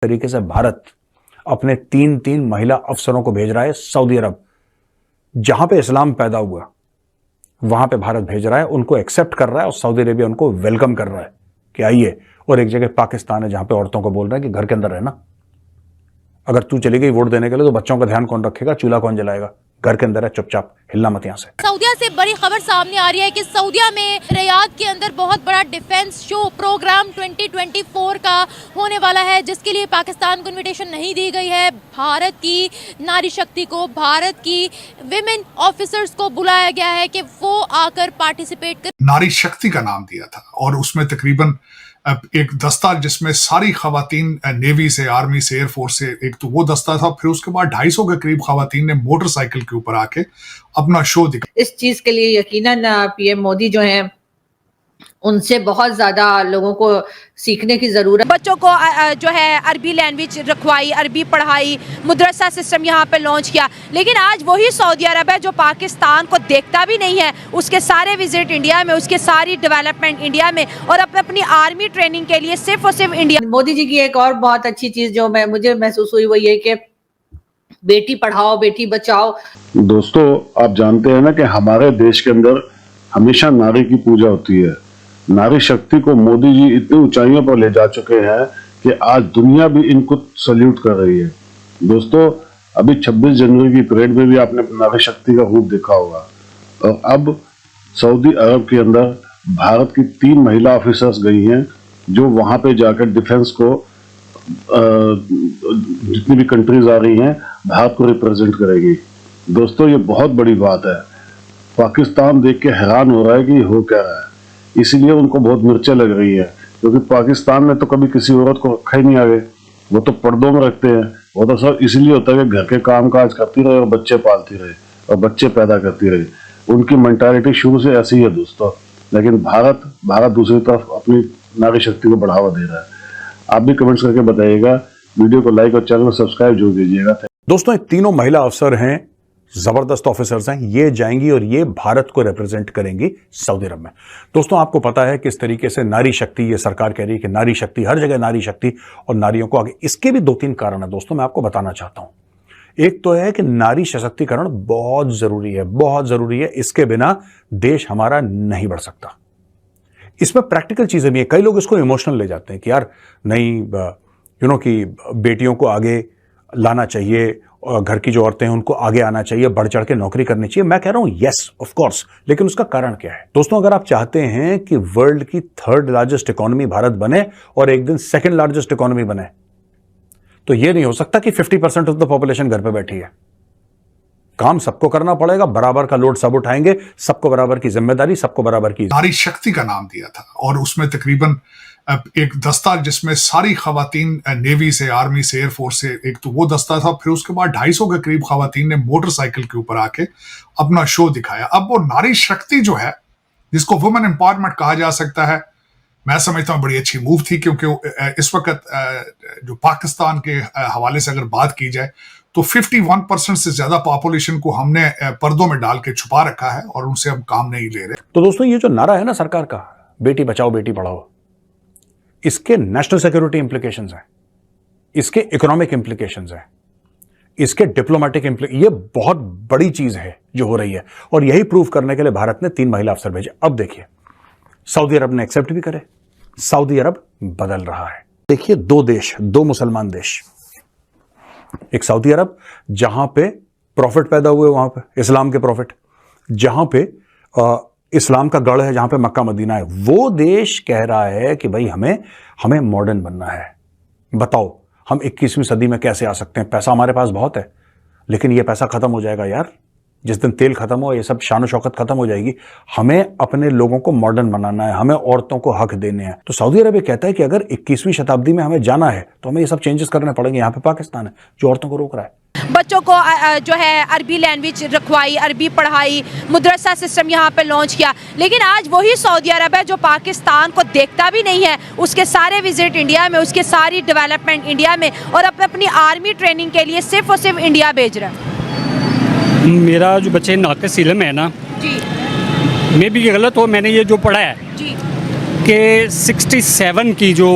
तरीके से भारत अपने तीन महिला अफसरों को भेज रहा है सऊदी अरब, जहां पे इस्लाम पैदा हुआ वहां पे भारत भेज रहा है, उनको एक्सेप्ट कर रहा है और सऊदी अरेबिया उनको वेलकम कर रहा है कि आइए। और एक जगह पाकिस्तान है जहां पे औरतों को बोल रहा है कि घर के अंदर रहना, अगर तू चली गई वोट देने के लिए तो बच्चों का ध्यान कौन रखेगा, चूल्हा कौन जलाएगा, घर के अंदर है, चुपचाप हिलना मत यहां से। सऊदीया से बड़ी खबर सामने आ रही है कि सऊदीया में रियाद के अंदर बहुत बड़ा डिफेंस शो प्रोग्राम 2024 का होने वाला है, जिसके लिए पाकिस्तान को इनविटेशन नहीं दी गई है। भारत की नारी शक्ति को, भारत की विमेन ऑफिसर्स को बुलाया गया है कि वो आकर पार्टिसिपेट कर। नारी शक्ति का नाम दिया था और उसमें तकरीबन एक दस्ता जिसमें सारी खवातीन नेवी से, आर्मी से, एयरफोर्स से, एक तो वो दस्ता था। फिर उसके बाद 250 के करीब खवातीन ने मोटरसाइकिल के ऊपर आके अपना शो दिखा। इस चीज के लिए यकीनन पीएम मोदी जो हैं उनसे बहुत ज्यादा लोगों को सीखने की जरूरत। बच्चों को जो है अरबी लैंग्वेज रखवाई, अरबी पढ़ाई, मदरसा सिस्टम यहाँ पे लॉन्च किया। लेकिन आज वही सऊदी अरब है जो पाकिस्तान को देखता भी नहीं है, उसके सारे विजिट इंडिया में, उसके सारी डेवलपमेंट इंडिया में, और अपनी आर्मी ट्रेनिंग के लिए सिर्फ और सिर्फ इंडिया। मोदी जी की एक और बहुत अच्छी चीज जो मुझे महसूस हुई वो ये कि बेटी पढ़ाओ बेटी बचाओ। दोस्तों, आप जानते हैं ना कि हमारे देश के अंदर हमेशा नारी की पूजा होती है। नारी शक्ति को मोदी जी इतनी ऊंचाइयों पर ले जा चुके हैं कि आज दुनिया भी इनको सल्यूट कर रही है। दोस्तों, अभी 26 जनवरी की परेड में भी आपने नारी शक्ति का रूप देखा होगा। और अब सऊदी अरब के अंदर भारत की 3 महिला ऑफिसर्स गई हैं जो वहां पे जाकर डिफेंस को, जितनी भी कंट्रीज आ रही हैं, भारत को रिप्रेजेंट करेगी। दोस्तों, ये बहुत बड़ी बात है। पाकिस्तान देख के हैरान हो रहा है कि ये हो क्या रहा है, इसीलिए उनको बहुत मिर्चें लग रही है, क्योंकि पाकिस्तान में तो कभी किसी औरत को रखा ही नहीं आगे। वो तो पर्दों में रखते हैं। वो तो सब इसलिए होता है कि घर के काम काज करती रहे और बच्चे पालती रहे और बच्चे पैदा करती रहे। उनकी मेंटालिटी शुरू से ऐसी ही है दोस्तों। लेकिन भारत दूसरी तरफ अपनी नारी शक्ति को बढ़ावा दे रहा है। आप भी कमेंट्स करके बताइएगा। वीडियो को लाइक और चैनल को सब्सक्राइब जरूर कीजिएगा। दोस्तों, ये तीनों महिला अफसर हैं, जबरदस्त ऑफिसर्स हैं। ये जाएंगी और ये भारत को रिप्रेजेंट करेंगी सऊदी अरब में। दोस्तों, आपको पता है किस तरीके से नारी शक्ति, ये सरकार कह रही है कि नारी शक्ति, हर जगह नारी शक्ति और नारियों को आगे। इसके भी 2-3 कारण है दोस्तों, मैं आपको बताना चाहता हूं। एक तो है कि नारी सशक्तिकरण बहुत जरूरी है, बहुत जरूरी है। इसके बिना देश हमारा नहीं बढ़ सकता। इसमें प्रैक्टिकल चीजें भी हैं। कई लोग इसको इमोशनल ले जाते हैं कि यार नहीं, कि बेटियों को आगे लाना चाहिए और घर की जो औरतें हैं उनको आगे आना चाहिए, बढ़ चढ़ के नौकरी करनी चाहिए। मैं कह रहा हूं यस ऑफ कोर्स, लेकिन उसका कारण क्या है दोस्तों? अगर आप चाहते हैं कि वर्ल्ड की 3rd लार्जेस्ट इकोनॉमी भारत बने और एक दिन 2nd लार्जेस्ट इकोनॉमी बने, तो यह नहीं हो सकता कि 50% ऑफ द पॉपुलेशन घर पे बैठी है। काम सबको करना पड़ेगा, बराबर का लोड सब उठाएंगे, सबको बराबर की जिम्मेदारी, सबको बराबर की। नारी शक्ति का नाम दिया था और उसमें तकरीबन एक दस्ता जिसमें सारी खवातीन नेवी से, आर्मी से, एयरफोर्स से, एक तो वो दस्ता था। फिर उसके बाद 250 के करीब खवातीन ने मोटरसाइकिल के ऊपर आके अपना शो दिखाया। अब वो नारी शक्ति जो है, जिसको वुमेन एम्पावरमेंट कहा जा सकता है, मैं समझता हूँ बड़ी अच्छी मूव थी, क्योंकि इस वक्त जो पाकिस्तान के हवाले से अगर बात की जाए तो 51% से ज्यादा पॉपुलेशन को हमने पर्दों में डाल के छुपा रखा है और उनसे हम काम नहीं ले रहे। तो दोस्तों, ये जो नारा है ना सरकार का, बेटी बचाओ बेटी पढ़ाओ, इसके नेशनल सिक्योरिटी इंप्लीकेशंस हैं, इसके इकोनॉमिक इंप्लीकेशंस हैं, इसके डिप्लोमेटिक ये बहुत बड़ी चीज है जो हो रही है। और यही प्रूव करने के लिए भारत ने 3 महिला अफसर भेजे। अब देखिए, सऊदी अरब ने एक्सेप्ट भी करे, सऊदी अरब बदल रहा है। देखिए, 2 देश, 2 मुसलमान देश, एक सऊदी अरब जहां पे प्रॉफिट पैदा हुए, वहां पे इस्लाम के प्रॉफिट, जहां पे इस्लाम का गढ़ है, जहां पे मक्का मदीना है, वो देश कह रहा है कि भाई हमें मॉडर्न बनना है। बताओ, हम 21वीं सदी में कैसे आ सकते हैं? पैसा हमारे पास बहुत है, लेकिन ये पैसा खत्म हो जाएगा यार। जिस दिन तेल खत्म हो, ये सब शान शौकत खत्म हो जाएगी। हमें अपने लोगों को मॉडर्न बनाना है, हमें औरतों को हक देने हैं। तो सऊदी अरब ये कहता है कि अगर 21वीं शताब्दी में हमें जाना है तो हमें ये सब चेंजेस करने पड़ेंगे। यहाँ पे पाकिस्तान है जो औरतों को रोक रहा है। बच्चों को जो है अरबी लैंग्वेज रखवाई, अरबी पढ़ाई, मदरसा सिस्टम यहाँ पे लॉन्च किया। लेकिन आज वही सऊदी अरब है जो पाकिस्तान को देखता भी नहीं है, उसके सारे विजिट इंडिया में, उसके सारी डेवलपमेंट इंडिया में, और अपनी आर्मी ट्रेनिंग के लिए सिर्फ और सिर्फ इंडिया भेज रहा है। मेरा जो बच्चे नाक़िस इल्म है ना जी, मैं भी गलत हो, मैंने ये जो पढ़ा है जी, कि 67 की जो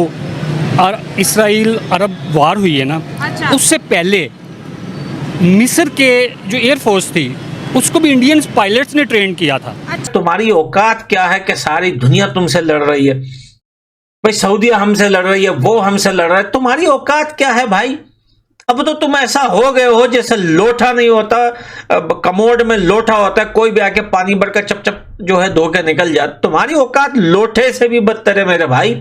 और इसराइल अरब वार हुई है ना, अच्छा। उससे पहले मिस्र के जो एयरफोर्स थी उसको भी इंडियन पायलट्स ने ट्रेन किया था। तुम्हारी औकात क्या है कि सारी दुनिया तुमसे लड़ रही है? भाई सऊदीया हमसे लड़ रही है, वो हमसे लड़ रहा है, तुम्हारी औकात क्या है भाई? अब तो तुम ऐसा हो गए हो जैसे लोटा नहीं होता, कमोड में लोटा होता है, कोई भी आके पानी भरकर चप चप जो है धो के निकल जाता। तुम्हारी औकात लोटे से भी बदतर है मेरे भाई।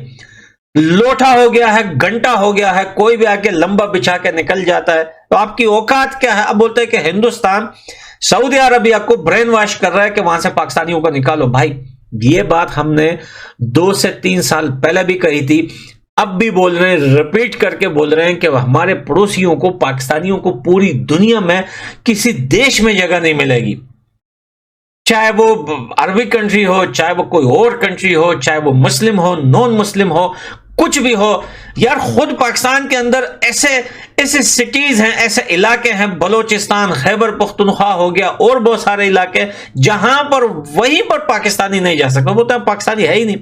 लोटा हो गया है, घंटा हो गया है, कोई भी आके लंबा बिछा के निकल जाता है। तो आपकी औकात क्या है? अब बोलते हैं कि हिंदुस्तान सऊदी अरबिया को ब्रेन वॉश कर रहा है कि वहां से पाकिस्तानियों को निकालो। भाई ये बात हमने 2 से 3 साल पहले भी कही थी, अब भी बोल रहे हैं, रिपीट करके बोल रहे हैं कि हमारे पड़ोसियों को, पाकिस्तानियों को पूरी दुनिया में किसी देश में जगह नहीं मिलेगी। चाहे वो अरबी कंट्री हो, चाहे वो कोई और कंट्री हो, चाहे वो मुस्लिम हो, नॉन मुस्लिम हो, कुछ भी हो यार। खुद पाकिस्तान के अंदर ऐसे सिटीज हैं, ऐसे इलाके हैं, बलोचिस्तान, खैबर पख्तूनख्वा हो गया और बहुत सारे इलाके जहां पर वहीं पर पाकिस्तानी नहीं जा सकते। बोलते हैं पाकिस्तानी है ही नहीं।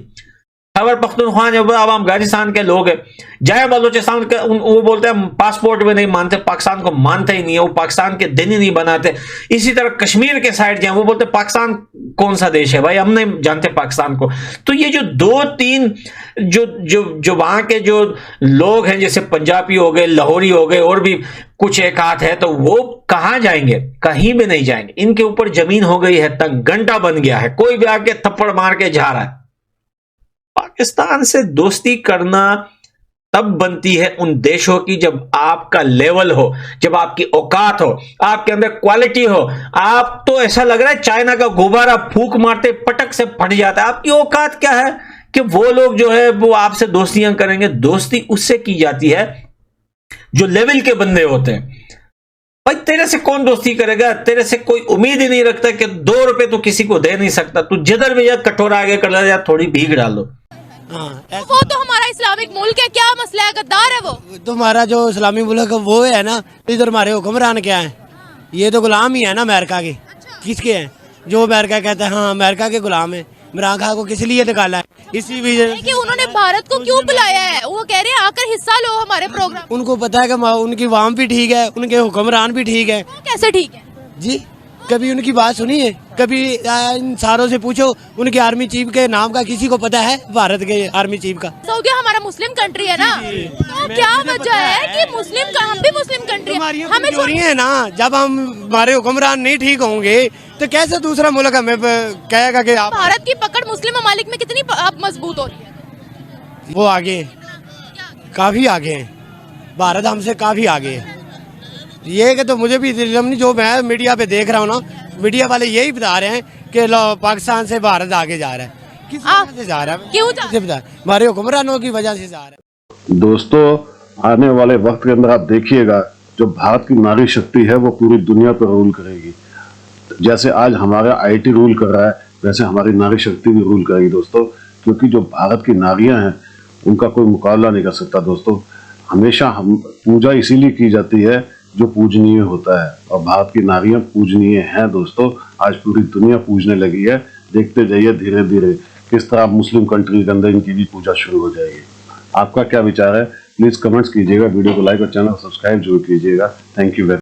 खैबर पख्तूनख्वा जब अब अफगानिस्तान के लोग हैं, जाए बलोचिस्तान के, वो बोलते हैं पासपोर्ट में नहीं मानते, पाकिस्तान को मानते ही नहीं है, वो पाकिस्तान के दिन ही नहीं बनाते। इसी तरह कश्मीर के साइड जाए, वो बोलते पाकिस्तान कौन सा देश है भाई, हम नहीं जानते पाकिस्तान को। तो ये जो 2-3 जो वहां के जो लोग हैं, जैसे पंजाबी हो गए, लाहौरी हो गए, और भी कुछ एक हाथ है, तो वो कहां जाएंगे? कहीं भी नहीं जाएंगे। इनके ऊपर जमीन हो गई है तंग, घंटा बन गया है, कोई भी आके थप्पड़ मार के जा रहा है। पाकिस्तान से दोस्ती करना तब बनती है उन देशों की जब आपका लेवल हो, जब आपकी औकात हो, आपके अंदर क्वालिटी हो। आप तो ऐसा लग रहा है चाइना का गुब्बारा फूंक मारते पटक से फट जाता है। आपकी औकात क्या है कि वो लोग जो है वो आपसे दोस्तियां करेंगे? दोस्ती उससे की जाती है जो लेवल के बंदे होते हैं। भाई तेरे से कौन दोस्ती करेगा? तेरे से कोई उम्मीद ही नहीं रखता कि 2 रुपए तो किसी को दे नहीं सकता। तू जिधर भी जा कटोरा आगे कर ले, या थोड़ी भीख डाल दो। वो तो हमारा इस्लामिक मुल्क है, क्या मसला है? गद्दार है वो। तुम्हारा जो इस्लामी मुल्क वो है ना, इधर हमारे हुक्मरान क्या है? ये तो गुलाम ही है ना अमेरिका के। किसके हैं? जो अमेरिका कहता है हाँ अमेरिका के गुलाम है। इमरान खान को किस लिए निकाला है? इसी वजह कि उन्होंने भारत को क्यों बुलाया है? वो कह रहे हैं आकर हिस्सा लो हमारे प्रोग्राम। उनको पता है कि उनकी वाम भी ठीक है, उनके हुक्मरान भी ठीक है। कैसे ठीक है जी? कभी उनकी बात सुनी है? कभी इन सारों से पूछो, उनके आर्मी चीफ के नाम का किसी को पता है? भारत के आर्मी चीफ का। सऊदी हमारा मुस्लिम कंट्री है ना, तो क्या वजह है कि मुस्लिम का, हम भी मुस्लिम कंट्री है, हमें चोरी है ना। जब हम हमारे हुक्मरान नहीं ठीक होंगे तो कैसे दूसरा मुल्क हमें कहेगा कि आप? भारत की पकड़ मुस्लिम ममालिक में कितनी अब मजबूत हो रही है? वो आगे काफी आगे है, भारत हमसे काफी आगे है। ये कि तो मुझे भी जो मैं मीडिया पे देख रहा हूँ ना, मीडिया वाले यही बता रहे हैं कि पाकिस्तान से भारत आगे जा रहा है। किस वजह से जा रहा है? क्यों बता? हमारे हुक्मरानों की वजह से जा रहा है। दोस्तों आने वाले वक्त के अंदर आप देखिएगा जो भारत की नारी शक्ति है वो पूरी दुनिया पर रूल करेगी। जैसे आज हमारा आईटी रूल कर रहा है, वैसे हमारी नारी शक्ति भी रूल करेगी दोस्तों। क्योंकि जो भारत की नारियां हैं उनका कोई मुकाबला नहीं कर सकता दोस्तों। हमेशा हम पूजा इसीलिए की जाती है जो पूजनीय होता है, और भारत की नारियां पूजनीय हैं दोस्तों। आज पूरी दुनिया पूजने लगी है। देखते जाइए धीरे धीरे किस तरह मुस्लिम कंट्री के अंदर इनकी भी पूजा शुरू हो जाएगी। आपका क्या विचार है? प्लीज कमेंट्स कीजिएगा, वीडियो को लाइक और चैनल को सब्सक्राइब जरूर कीजिएगा। Thank you very